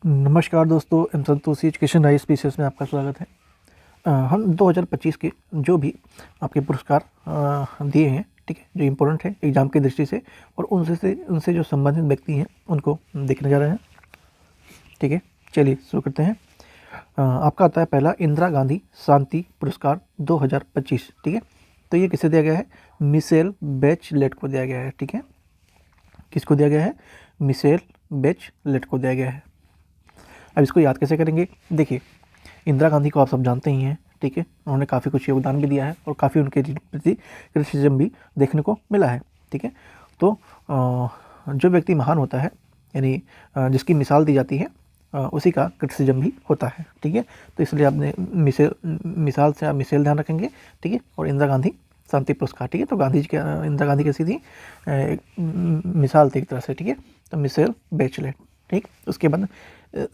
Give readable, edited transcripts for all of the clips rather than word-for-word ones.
नमस्कार दोस्तों, M Santoshi education rice species में आपका स्वागत है। हम 2025 के जो भी आपके पुरस्कार दिए हैं, ठीक है, जो इम्पोर्टेंट है एग्ज़ाम की दृष्टि से और उनसे जो संबंधित व्यक्ति हैं उनको देखने जा रहे हैं। ठीक है, चलिए शुरू करते हैं। आपका आता है पहला इंदिरा गांधी शांति पुरस्कार 2025। ठीक है, तो ये किसे दिया गया है? मिशेल बैचलेट को दिया गया है। ठीक है, किसको दिया गया है? मिशेल बैचलेट को दिया गया है। अब इसको याद कैसे करेंगे? देखिए, इंदिरा गांधी को आप सब जानते ही हैं। ठीक है, उन्होंने काफ़ी कुछ योगदान भी दिया है और काफ़ी उनके प्रति क्रिटिसिज्म भी देखने को मिला है। ठीक है, तो जो व्यक्ति महान होता है, यानी जिसकी मिसाल दी जाती है, उसी का क्रिटिसिज्म भी होता है। ठीक है, तो इसलिए आपने मिसाल से आप मिसाल ध्यान रखेंगे। ठीक है, और इंदिरा गांधी शांति पुरस्कार। ठीक है, तो इंदिरा गांधी कैसी थी? एक मिसाल थी एक तरह से। ठीक है, तो मिशेल बैचलेट। ठीक, उसके बाद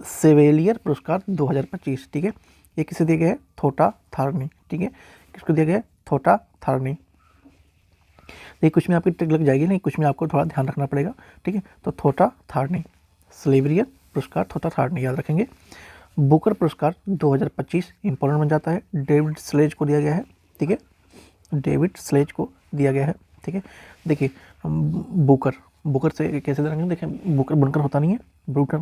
सेवेलियर पुरस्कार 2025। ठीक है, ये किसे दिया गया है? थोटा थारनी। ठीक है, किसको दिया गया है? थोटा थारनी। देखिए, कुछ में आपकी ट्रिक लग जाएगी, नहीं कुछ में आपको थोड़ा ध्यान रखना पड़ेगा। ठीक है, तो थोटा थारनी, सेवेलियर पुरस्कार थोटा थारनी याद रखेंगे। बुकर पुरस्कार 2025 इंपॉर्टेंट बन जाता है, डेविड स्लेज को दिया गया है। ठीक है, डेविड स्लेज को दिया गया है। ठीक है, देखिए बुकर से कैसे देंगे? देखिए, बुकर बुनकर होता नहीं है। बुनकर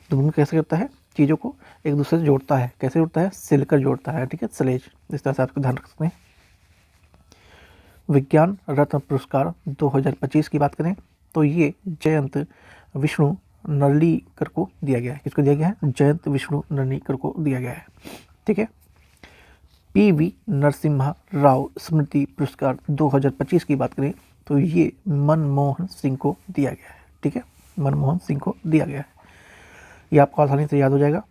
तो बुनकर कैसे करता है? चीज़ों को एक दूसरे से जोड़ता है। कैसे जोड़ता है? सिलकर जोड़ता है। ठीक है, स्लेज, इस तरह से आपको ध्यान रख सकते हैं। विज्ञान रत्न पुरस्कार 2025 की बात करें तो ये जयंत विष्णु नर्लीकर को दिया गया है। किसको दिया गया है? जयंत विष्णु नर्लीकर को दिया गया है। ठीक है, PV नरसिम्हा राव स्मृति पुरस्कार 2025 की बात करें तो ये मनमोहन सिंह को दिया गया है। ठीक है, मनमोहन सिंह को दिया गया है। ये आपको आसानी से याद हो जाएगा।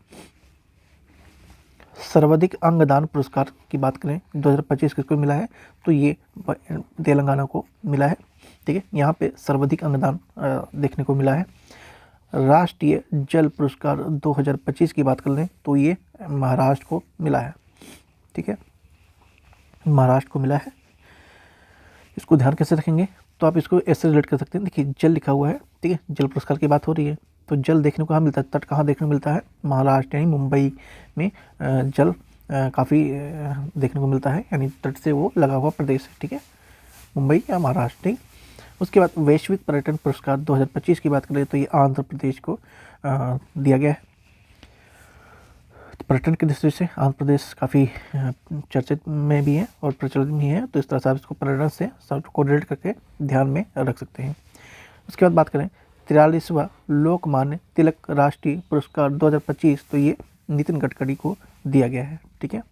सर्वाधिक अंगदान पुरस्कार की बात करें 2025 किसको मिला है? तो ये तेलंगाना को मिला है। ठीक है, यहाँ पे सर्वाधिक अंगदान देखने को मिला है। राष्ट्रीय जल पुरस्कार 2025 की बात कर लें तो ये महाराष्ट्र को मिला है। ठीक है, महाराष्ट्र को मिला है। इसको ध्यान कैसे रखेंगे? तो आप इसको ऐसे रिलेट कर सकते हैं। देखिए, जल लिखा हुआ है। ठीक है, जल पुरस्कार की बात हो रही है, तो जल देखने को कहाँ मिलता है? तट कहाँ देखने को मिलता है? महाराष्ट्र, यानी मुंबई में जल काफ़ी देखने को मिलता है, यानी तट से वो लगा हुआ प्रदेश है। ठीक है, मुंबई या महाराष्ट्र। ठीक, उसके बाद वैश्विक पर्यटन पुरस्कार 2025 की बात करें तो ये आंध्र प्रदेश को दिया गया है। पर्यटन की दृष्टि से आंध्र प्रदेश काफ़ी चर्चित में भी है और प्रचलित भी है, तो इस तरह से आप इसको पर्यटन से सब कोरिलेट करके ध्यान में रख सकते हैं। उसके बाद बात करें 43वां लोकमान्य तिलक राष्ट्रीय पुरस्कार 2025 तो ये नितिन गडकरी को दिया गया है। ठीक है,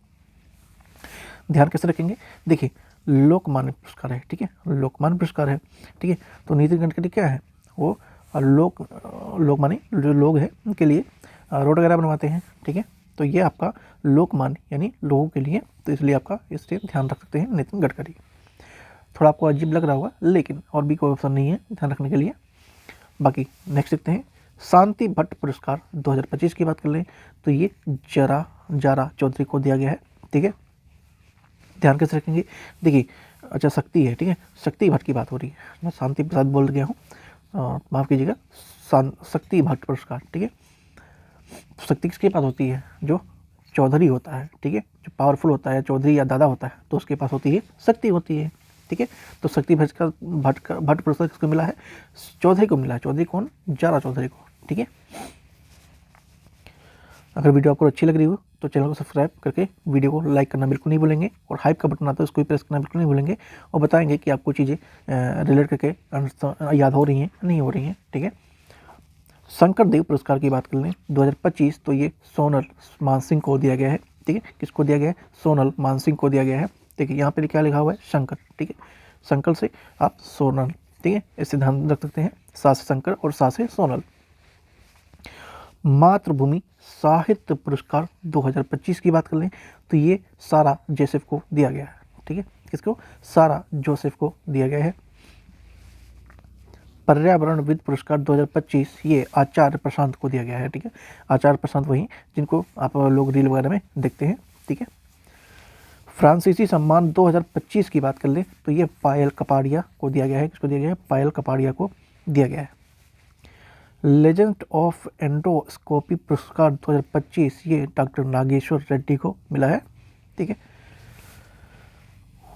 ध्यान कैसे रखेंगे? देखिए, लोकमान्य पुरस्कार है। ठीक है, लोकमान्य पुरस्कार है। ठीक है, तो नितिन गडकरी क्या है? वो लोकमान्य जो लोग हैं उनके लिए रोड वगैरह बनवाते हैं। ठीक है, तो ये आपका लोकमान्य यानी लोगों के लिए, तो इसलिए आपका इससे ध्यान रख सकते हैं नितिन गडकरी। थोड़ा आपको अजीब लग रहा होगा, लेकिन और भी कोई ऑप्शन नहीं है ध्यान रखने के लिए। बाकी नेक्स्ट देखते हैं। शांति भट्ट पुरस्कार 2025 की बात कर लें तो ये जारा चौधरी को दिया गया है। ठीक है, ध्यान कैसे रखेंगे? देखिए, अच्छा शक्ति है। ठीक है, शक्ति भट्ट की बात हो रही है, मैं शांति प्रसाद बोल गया हूँ, माफ़ कीजिएगा। शक्ति भट्ट पुरस्कार। ठीक है, शक्ति किसके पास होती है? जो चौधरी होता है। ठीक है, जो पावरफुल होता है, चौधरी या दादा होता है, तो उसके पास होती है शक्ति होती है। ठीक है, तो शक्ति भट्ट पुरस्कार किसको मिला है? चौधरी को मिला है। चौधरी कौन? जारा चौधरी को। ठीक है, अगर वीडियो आपको अच्छी लग रही हो तो चैनल को सब्सक्राइब करके वीडियो को लाइक करना बिल्कुल नहीं भूलेंगे, और हाइप का बटन आता है उसको भी प्रेस करना बिल्कुल नहीं भूलेंगे, और बताएंगे कि आपको चीज़ें रिलेट करके याद हो रही हैं नहीं हो रही हैं। ठीक है, शंकर देव पुरस्कार की बात कर लें 2025 तो ये सोनल मानसिंह को दिया गया है। ठीक है, किसको दिया गया है? सोनल मानसिंह को दिया गया है। देखिए, यहाँ पे क्या लिखा हुआ है? शंकर। ठीक है, शंकर से आप सोनल। ठीक है, इससे ध्यान रख सकते हैं, सा से शंकर और सा से सोनल। मातृभूमि साहित्य पुरस्कार 2025 की बात कर लें तो ये सारा जोसेफ को दिया गया है। ठीक है, किसको? सारा जोसेफ को दिया गया है। पर्यावरणविद पुरस्कार 2025 ये आचार्य प्रशांत को दिया गया है। ठीक है, आचार्य प्रशांत वही जिनको आप लोग रील वगैरह में देखते हैं। ठीक है, फ्रांसीसी सम्मान 2025 की बात कर ले तो ये पायल कपाड़िया को दिया गया है। किसको दिया गया है? पायल कपाड़िया को दिया गया है। लेजेंड ऑफ एंडोस्कोपी पुरस्कार 2025 ये डॉक्टर नागेश्वर रेड्डी को मिला है। ठीक है।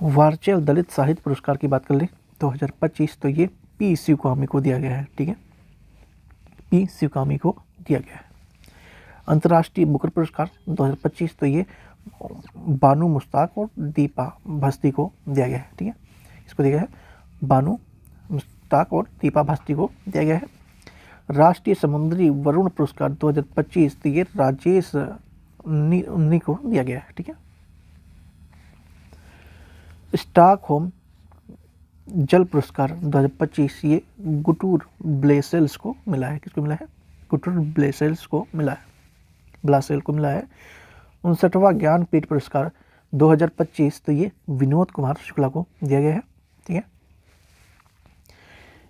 वारचेल दलित साहित्य पुरस्कार की बात कर लें 2025 तो ये पी शिवकामी को दिया गया है। ठीक है, पी शिवकामी को दिया गया है। अंतर्राष्ट्रीय बुकर पुरस्कार 2025 तो ये बानू मुश्ताक और दीपा भस्ती को दिया गया है। ठीक है, इसको दिया गया है बानू मुश्ताक और दीपा भस्ती को दिया गया है। राष्ट्रीय समुद्री वरुण पुरस्कार 2025 तो ये राजेश उन्नी को दिया गया है। ठीक है। स्टॉकहोम जल पुरस्कार 2025 ये गुटूर ब्लेसेल्स को मिला है। किसको मिला है? गुटूर ब्लेसेल्स को मिला है, ब्लासेल को मिला है। 59वां ज्ञानपीठ पुरस्कार 2025 तो ये विनोद कुमार शुक्ला को दिया गया है। ठीक है।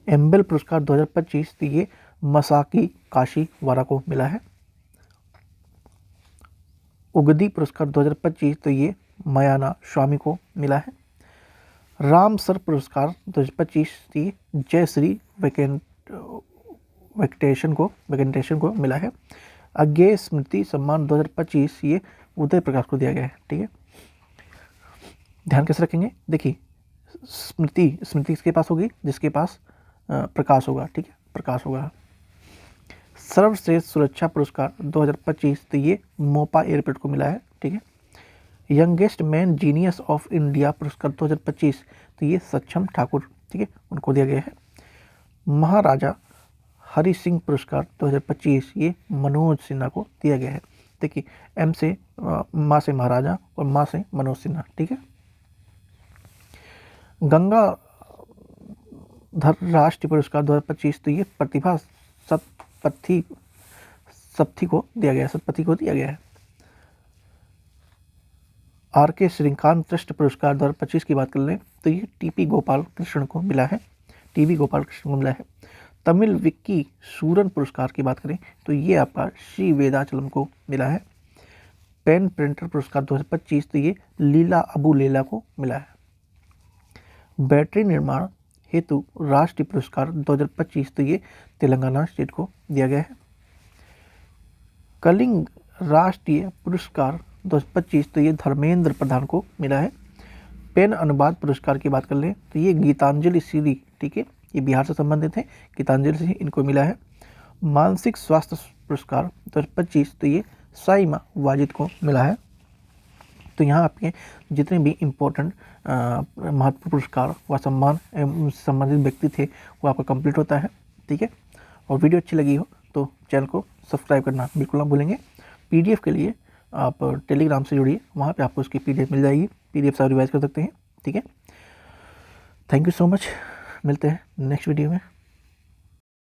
एम्बेल पुरस्कार 2025 तो ये मसाकी काशी वारा को मिला है। उगदी पुरस्कार 2025 तो ये मयाना स्वामी को मिला है। रामसर पुरस्कार 2025 ये जयश्री वेंकटेशन को मिला है। अज्ञेय स्मृति सम्मान 2025 ये उदय प्रकाश को दिया गया है। ठीक है, ध्यान कैसे रखेंगे? देखिए, स्मृति किसके पास होगी? जिसके पास प्रकाश होगा। ठीक है, प्रकाश होगा। सर्वश्रेष्ठ सुरक्षा पुरस्कार 2025 तो ये मोपा एयरपोर्ट को मिला है। ठीक है। Youngest man genius of India पुरस्कार 2025 तो ये सक्षम ठाकुर, ठीक है, उनको दिया गया है। महाराजा हरि सिंह पुरस्कार 2025 ये मनोज सिन्हा को दिया गया है। देखिए, एम से माँ से महाराजा और माँ से मनोज सिन्हा। ठीक है। गंगाधर राष्ट्रीय पुरस्कार 2025 तो ये प्रतिभा सप्थी को दिया गया है। आर के श्रीकांत ट्रस्ट पुरस्कार 2025 की बात कर लें तो ये टीपी गोपाल कृष्ण को मिला है। तमिल विक्की सूरन पुरस्कार की बात करें तो ये आपका श्री वेदाचलम को मिला है। पेन प्रिंटर पुरस्कार 2025 तो ये लीला अबू लेला को मिला है। बैटरी निर्माण हेतु राष्ट्रीय पुरस्कार 2025 तो ये तेलंगाना स्टेट को दिया गया है। कलिंग राष्ट्रीय पुरस्कार 2025 तो ये धर्मेंद्र प्रधान को मिला है। पेन अनुवाद पुरस्कार की बात कर लें तो ये गीतांजलि सीरी, ठीक है, ये बिहार से संबंधित है, गीतांजलि से इनको मिला है। मानसिक स्वास्थ्य पुरस्कार 2025 तो ये साइमा वाजिद को मिला है। तो यहाँ आपके जितने भी इम्पोर्टेंट महत्वपूर्ण पुरस्कार व सम्मान संबंधित व्यक्ति थे वो आपका कंप्लीट होता है। ठीक है, और वीडियो अच्छी लगी हो तो चैनल को सब्सक्राइब करना बिल्कुल ना भूलेंगे। पीडीएफ के लिए आप टेलीग्राम से जुड़िए, वहाँ पे आपको उसकी पीडीएफ मिल जाएगी, पीडीएफ से रिवाइज कर सकते हैं। ठीक है, थैंक यू सो मच, मिलते हैं नेक्स्ट वीडियो में।